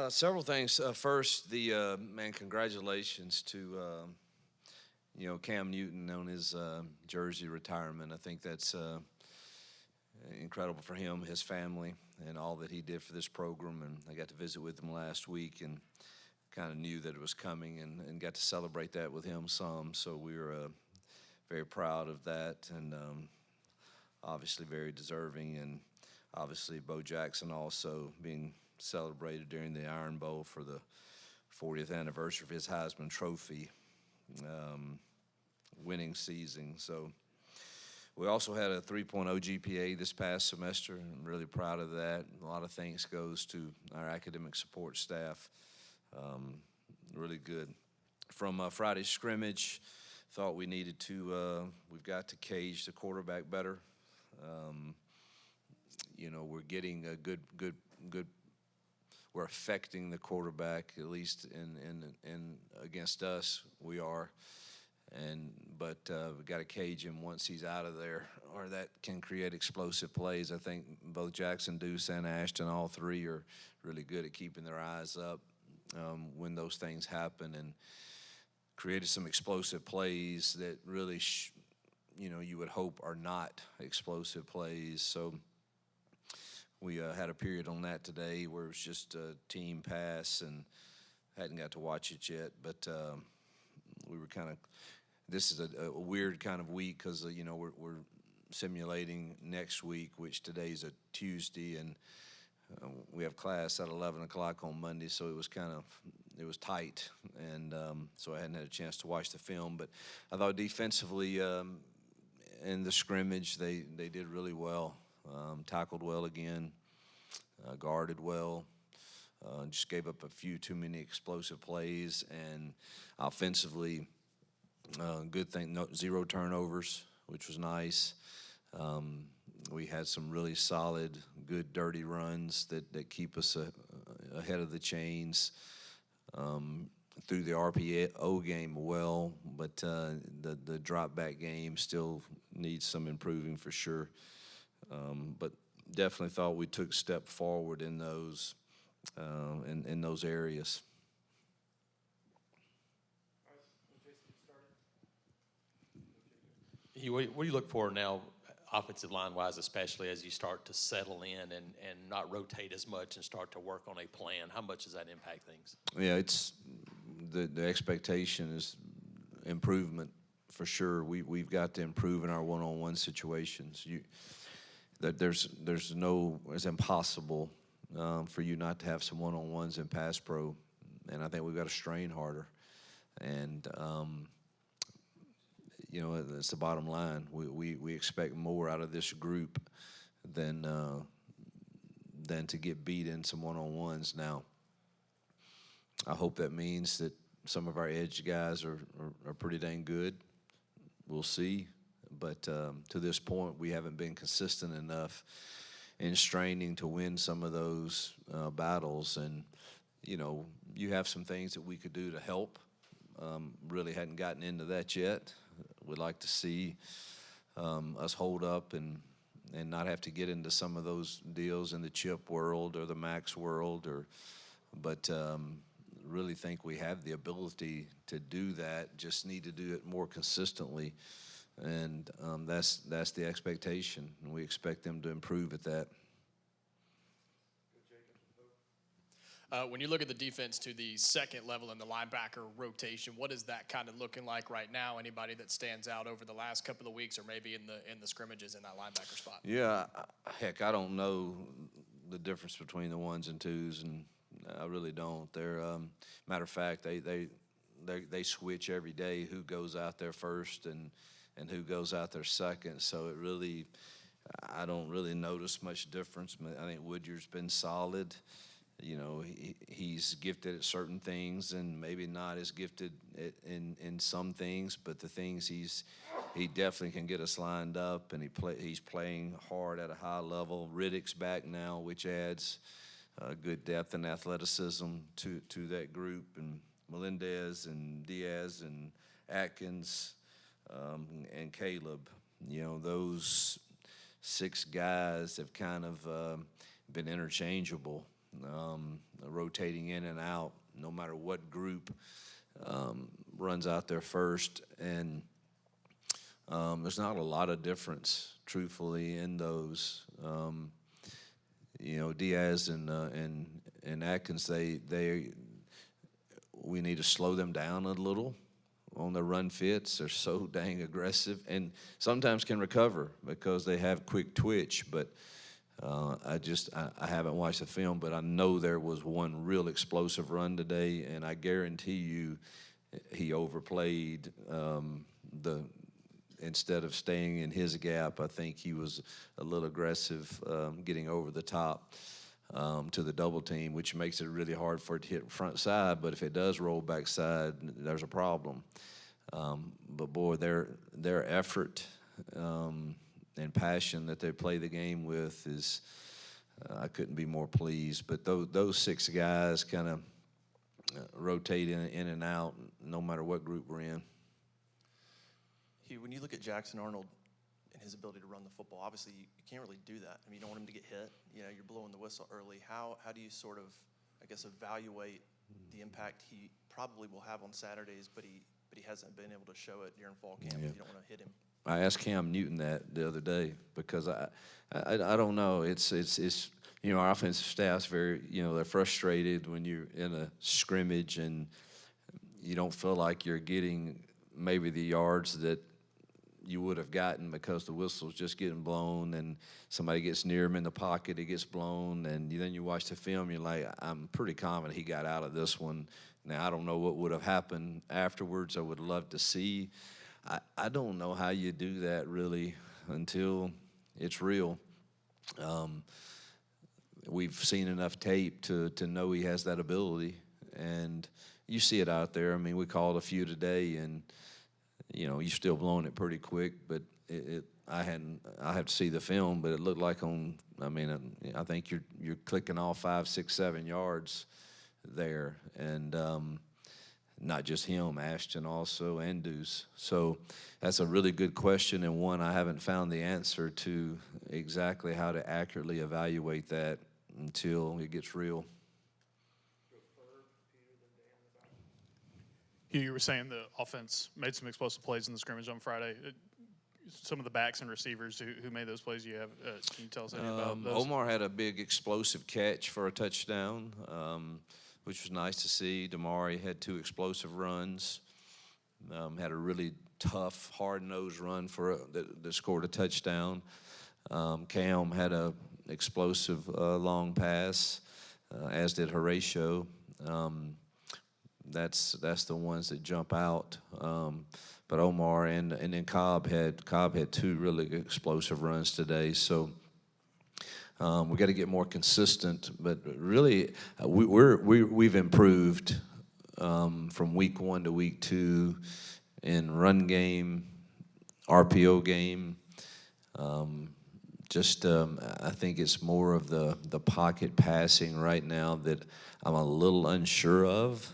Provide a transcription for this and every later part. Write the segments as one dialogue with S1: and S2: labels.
S1: Several things. First, congratulations to Cam Newton on his Jersey retirement. I think that's incredible for him, his family, and all that he did for this program. And I got to visit with him last week and kind of knew that it was coming and got to celebrate that with him some. So we were very proud of that and obviously very deserving. And obviously, Bo Jackson also being celebrated during the Iron Bowl for the 40th anniversary of his Heisman Trophy winning season. So we also had a 3.0 GPA this past semester. I'm really proud of that. A lot of thanks goes to our academic support staff. Really good. From Friday's scrimmage, thought we needed to, we've got to cage the quarterback better. We're getting a good. We're affecting the quarterback, at least in against us. We are, but we got to cage him once he's out of there, or that can create explosive plays. I think both Jackson, Deuce, and Ashton, all three, are really good at keeping their eyes up when those things happen, and created some explosive plays that really, you would hope are not explosive plays. So we had a period on that today where it was just a team pass, and hadn't got to watch it yet. But we were kind of. This is a weird kind of week because we're simulating next week, which today's a Tuesday, and we have class at 11 o'clock on Monday, so it was tight, and so I hadn't had a chance to watch the film. But I thought defensively in the scrimmage they did really well. Tackled well again, guarded well, just gave up a few too many explosive plays, and offensively, good thing, zero turnovers, which was nice. We had some really solid, good, dirty runs that keep us ahead of the chains. Through the RPO game well, but the drop back game still needs some improving for sure. But definitely thought we took a step forward in those areas.
S2: What do you look for now, offensive line-wise, especially as you start to settle in and not rotate as much and start to work on a plan? How much does that impact things?
S1: Yeah, it's the expectation is improvement for sure. We've got to improve in our one-on-one situations. It's impossible for you not to have some one-on-ones in pass pro, and I think we've got to strain harder. And that's the bottom line. We expect more out of this group than to get beat in some one-on-ones. Now, I hope that means that some of our edge guys are pretty dang good. We'll see. But to this point, we haven't been consistent enough in straining to win some of those battles. And, you have some things that we could do to help. Really hadn't gotten into that yet. Would like to see us hold up and not have to get into some of those deals in the chip world or the max world. But really think we have the ability to do that, just need to do it more consistently. And that's the expectation, and we expect them to improve at that.
S3: When you look at the defense to the second level in the linebacker rotation, what is that kind of looking like right now? Anybody that stands out over the last couple of weeks, or maybe in the scrimmages in that linebacker spot?
S1: Yeah, heck, I don't know the difference between the ones and twos, and I really don't. They're matter of fact, they switch every day who goes out there first and who goes out there second. So I don't really notice much difference. I think Woodyard's been solid. He's gifted at certain things and maybe not as gifted in some things, but the things he definitely can get us lined up, and he's playing hard at a high level. Riddick's back now, which adds good depth and athleticism to that group, and Melendez and Diaz and Atkins and Caleb. Those six guys have kind of been interchangeable. rotating in and out, no matter what group runs out there first. And there's not a lot of difference, truthfully, in those. Diaz and Atkins, we need to slow them down a little on the run fits. They're so dang aggressive and sometimes can recover because they have quick twitch. But I haven't watched the film, but I know there was one real explosive run today, and I guarantee you he overplayed instead of staying in his gap. I think he was a little aggressive getting over the top to the double team, which makes it really hard for it to hit front side. But if it does roll backside, there's a problem. But boy, their effort and passion that they play the game with is, I couldn't be more pleased. But those 6 guys kind of rotate in and out no matter what group we're in.
S4: Hugh, when you look at Jackson Arnold and his ability to run the football, obviously you can't really do that. I mean, you don't want him to get hit. You're blowing the whistle early. How do you sort of, I guess, evaluate the impact he probably will have on Saturdays, but he hasn't been able to show it during fall camp?
S1: Yeah.
S4: You don't want to hit him.
S1: I asked Cam Newton that the other day because I don't know. It's our offensive staff's very, they're frustrated when you're in a scrimmage and you don't feel like you're getting maybe the yards that you would have gotten because the whistle's just getting blown and somebody gets near him in the pocket, it gets blown, and then you watch the film, you're like, I'm pretty confident he got out of this one. Now, I don't know what would have happened afterwards. I would love to see. I don't know how you do that really until it's real. We've seen enough tape to know he has that ability, and you see it out there. I mean, we called a few today, and you're still blowing it pretty quick, but I have to see the film, but it looked like I think you're clicking off 5, 6, 7 yards there, and not just him, Ashton also, and Deuce. So that's a really good question, and one I haven't found the answer to exactly how to accurately evaluate that until it gets real.
S5: Hugh, you were saying the offense made some explosive plays in the scrimmage on Friday. Some of the backs and receivers who made those plays, can you tell us anything about those?
S1: Omar had a big explosive catch for a touchdown, which was nice to see. Damari had 2 explosive runs, had a really tough, hard-nosed run that scored a touchdown. Cam had a explosive long pass, as did Horatio. That's the ones that jump out. But Omar and then Cobb had 2 really explosive runs today. So we got to get more consistent. But really, we've improved from week 1 to week 2 in run game, RPO game. I think it's more of the pocket passing right now that I'm a little unsure of.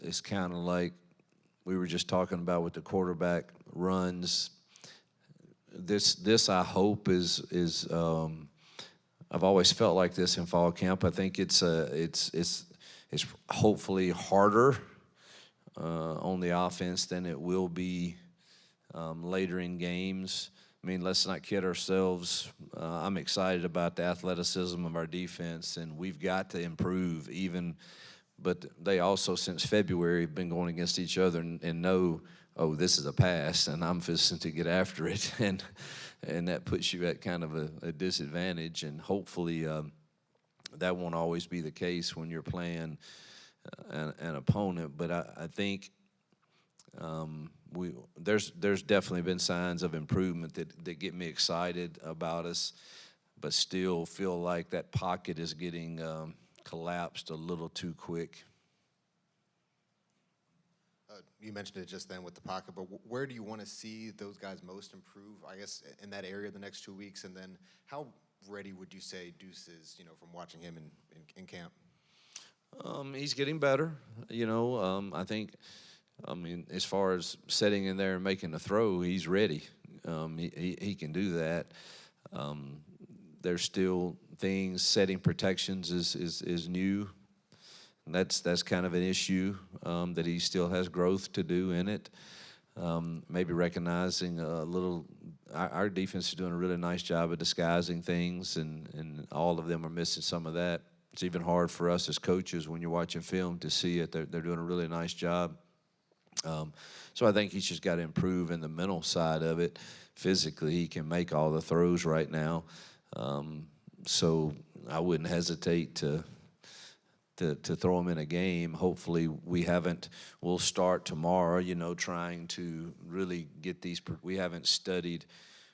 S1: It's kind of like we were just talking about with the quarterback runs. This I hope is I've always felt like this in fall camp. I think it's hopefully harder on the offense than it will be later in games. I mean, let's not kid ourselves. I'm excited about the athleticism of our defense, and we've got to improve even. But they also, since February, have been going against each other and know, oh, this is a pass, and I'm fixing to get after it. And that puts you at kind of a disadvantage. And hopefully that won't always be the case when you're playing an opponent. But I think there's definitely been signs of improvement that get me excited about us, but still feel like that pocket is getting collapsed a little too quick.
S6: You mentioned it just then with the pocket, but where do you want to see those guys most improve, I guess, in that area the next 2 weeks? And then how ready would you say Deuce is, from watching him in camp?
S1: He's getting better. I think, as far as setting in there and making a throw, he's ready. He can do that. There's still things. Setting protections is new. That's kind of an issue that he still has growth to do in it. Maybe recognizing a little. Our defense is doing a really nice job of disguising things, and all of them are missing some of that. It's even hard for us as coaches when you're watching film to see it. They're doing a really nice job. So I think he's just got to improve in the mental side of it. Physically, he can make all the throws right now. So I wouldn't hesitate to throw him in a game. Hopefully we'll start tomorrow, trying to really get these. We haven't studied.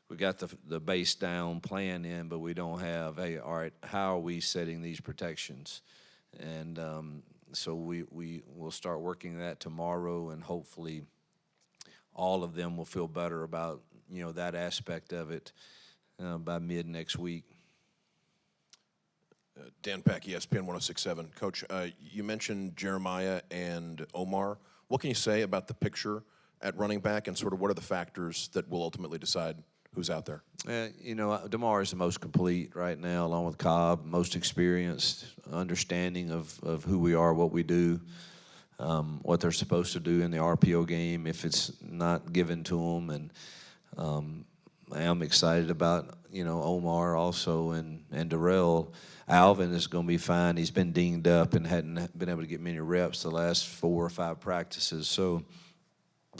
S1: We got the base down plan in, but we don't have, hey, all right, how are we setting these protections? And so we'll start working that tomorrow, and hopefully all of them will feel better about, that aspect of it by mid next week.
S7: Dan Pack, ESPN 106.7. Coach, you mentioned Jeremiah and Omar. What can you say about the picture at running back, and sort of what are the factors that will ultimately decide who's out there?
S1: DeMar is the most complete right now, along with Cobb, most experienced, understanding of who we are, what we do, what they're supposed to do in the RPO game if it's not given to them. And I'm excited about, Omar also and Darrell. Alvin is going to be fine. He's been dinged up and hadn't been able to get many reps the last 4 or 5 practices. So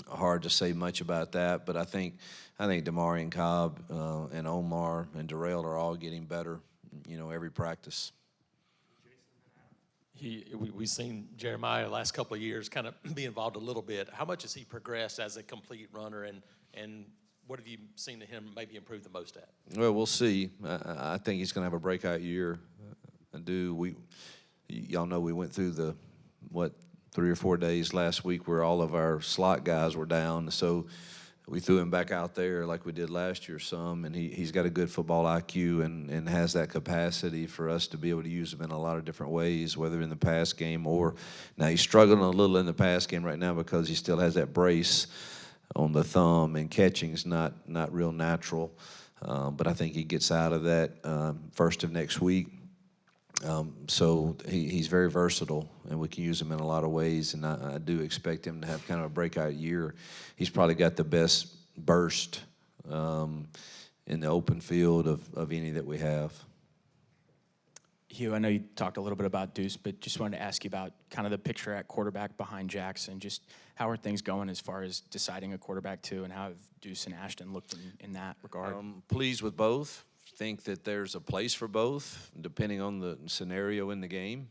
S1: hard to say much about that. But I think Damarian Cobb and Omar and Darrell are all getting better, every practice.
S2: We've seen Jeremiah the last couple of years kind of be involved a little bit. How much has he progressed as a complete runner, and what have you seen to him maybe improve the most at?
S1: Well, we'll see. I think he's going to have a breakout year. Y'all know we went through 3 or 4 days last week where all of our slot guys were down. So we threw him back out there like we did last year some, and he's got a good football IQ and has that capacity for us to be able to use him in a lot of different ways, whether in the pass game or now he's struggling a little in the pass game right now because he still has that brace on the thumb, and catching's not real natural. But I think he gets out of that first of next week. So he's very versatile, and we can use him in a lot of ways, and I do expect him to have kind of a breakout year. He's probably got the best burst in the open field of any that we have.
S8: Hugh, I know you talked a little bit about Deuce, but just wanted to ask you about kind of the picture at quarterback behind Jackson. Just how are things going as far as deciding a quarterback too, and how have Deuce and Ashton looked in that regard?
S1: Pleased with both. Think that there's a place for both, depending on the scenario in the game.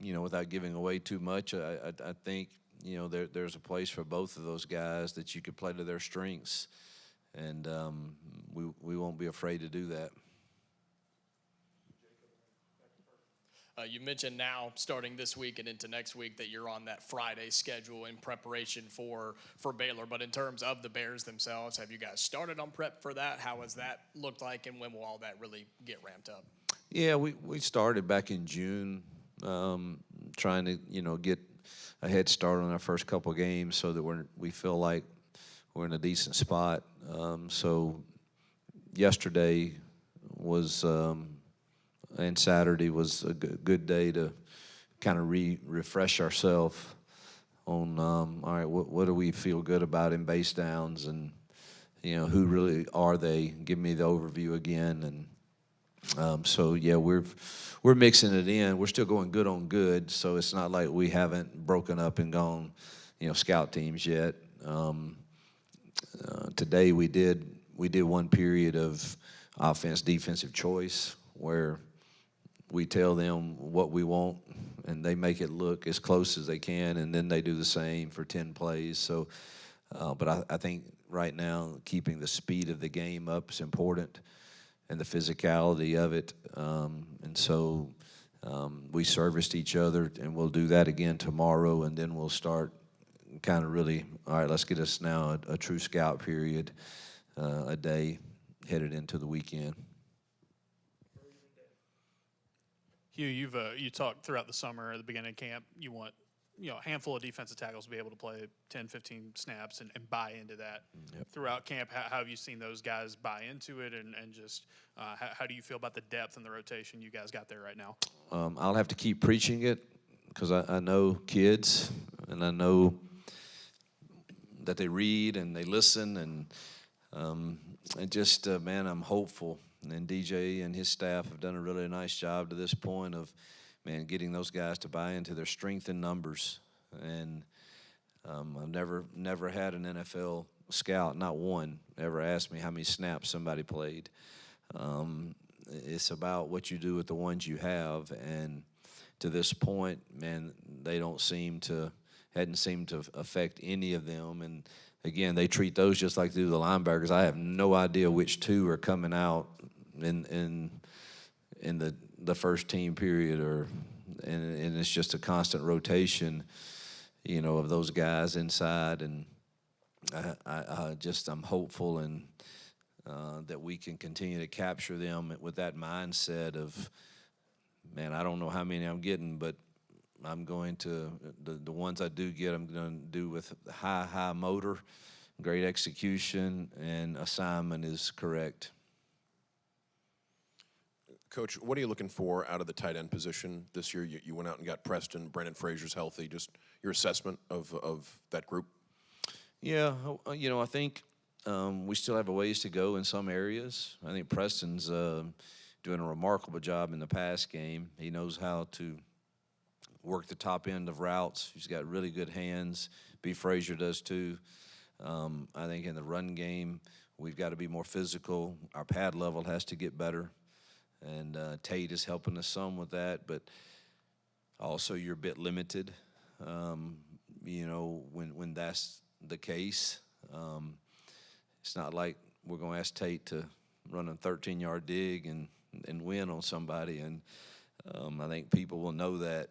S1: Without giving away too much, I think, there's a place for both of those guys that you could play to their strengths, and we won't be afraid to do that.
S3: You mentioned now, starting this week and into next week, that you're on that Friday schedule in preparation for Baylor. But in terms of the Bears themselves, have you guys started on prep for that? How has that looked like, and when will all that really get ramped up?
S1: Yeah, we started back in June, trying to get a head start on our first couple games so that we feel like we're in a decent spot. So yesterday was. And Saturday was a good day to kind of refresh ourselves on, all right, what do we feel good about in base downs, and, who really are they? Give me the overview again. And so, yeah, we're mixing it in. We're still going good on good, so it's not like we haven't broken up and gone, scout teams yet. Today we did one period of offense-defensive choice where we tell them what we want, and they make it look as close as they can, and then they do the same for 10 plays. So, but I think right now keeping the speed of the game up is important, and the physicality of it. And so we serviced each other, and we'll do that again tomorrow, and then we'll start kind of really, all right, let's get us now a true scout period, a day headed into the weekend.
S5: Hugh, you talked throughout the summer at the beginning of camp. You want handful of defensive tackles be able to play 10, 15 snaps and buy into that throughout camp. How have you seen those guys buy into it, and just how do you feel about the depth and the rotation you guys got there right now?
S1: I'll have to keep preaching it because I know kids, and I know that they read and they listen, and just, man, I'm hopeful. And DJ and his staff have done a really nice job to this point of, man, getting those guys to buy into their strength in numbers. And I've never had an NFL scout, not one, ever asked me how many snaps somebody played. It's about what you do with the ones you have. And to this point, man, they hadn't seemed to affect any of them. And again, they treat those just like they do the linebackers. I have no idea which two are coming out in the first team period, and it's just a constant rotation, of those guys inside. And I'm hopeful and that we can continue to capture them with that mindset of, man, I don't know how many I'm getting, but I'm going to, the ones I do get, I'm going to do with high motor, great execution, and assignment is correct.
S7: Coach, what are you looking for out of the tight end position this year? You went out and got Preston, Brandon Fraser's healthy. Just your assessment of that group?
S1: Yeah, I think we still have a ways to go in some areas. I think Preston's doing a remarkable job in the pass game. He knows how to work the top end of routes. He's got really good hands. B. Frazier does too. I think in the run game, we've got to be more physical. Our pad level has to get better. And Tate is helping us some with that, but also you're a bit limited, when that's the case. It's not like we're going to ask Tate to run a 13-yard dig and win on somebody. And I think people will know that.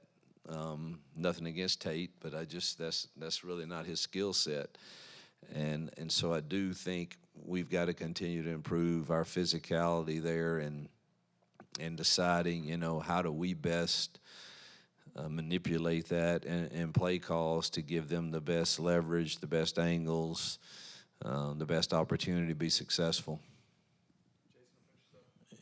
S1: Nothing against Tate, but that's really not his skill set. And so I do think we've got to continue to improve our physicality there and deciding, how do we best manipulate that and play calls to give them the best leverage, the best angles, the best opportunity to be successful.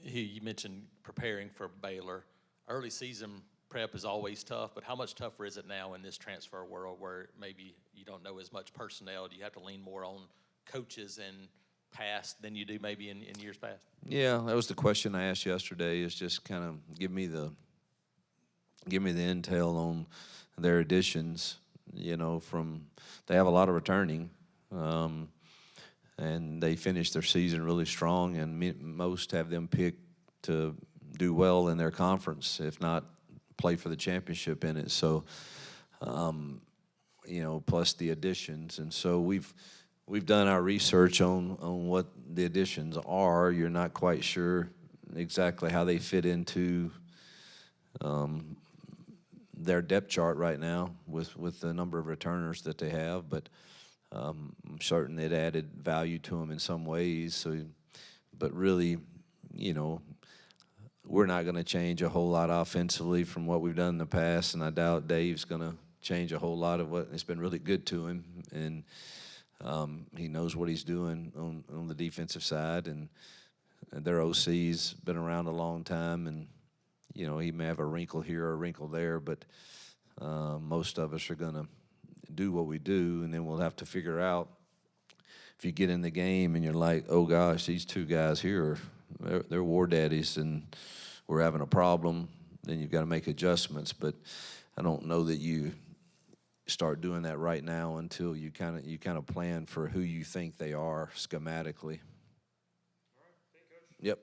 S2: Hugh, you mentioned preparing for Baylor. Early season prep is always tough, but how much tougher is it now in this transfer world where maybe you don't know as much personnel? Do you have to lean more on coaches and past than you do maybe in years past?
S1: Yeah, that was the question I asked yesterday, is just kind of give me the intel on their additions, they have a lot of returning, and they finished their season really strong, and most have them picked to do well in their conference, if not play for the championship in it. So, plus the additions. And so we've done our research on what the additions are. You're not quite sure exactly how they fit into their depth chart right now with the number of returners that they have, but I'm certain it added value to them in some ways. So, but really, we're not going to change a whole lot offensively from what we've done in the past, and I doubt Dave's going to change a whole lot of what it's been really good to him, and he knows what he's doing on the defensive side, and their OC's been around a long time, and he may have a wrinkle here or a wrinkle there, but most of us are going to do what we do, and then we'll have to figure out if you get in the game and you're like, oh gosh, these two guys here, they're war daddies, and we're having a problem, then you've got to make adjustments. But I don't know that you start doing that right now until you kind of plan for who you think they are schematically.
S5: All right. Thank you, Coach.
S1: Yep.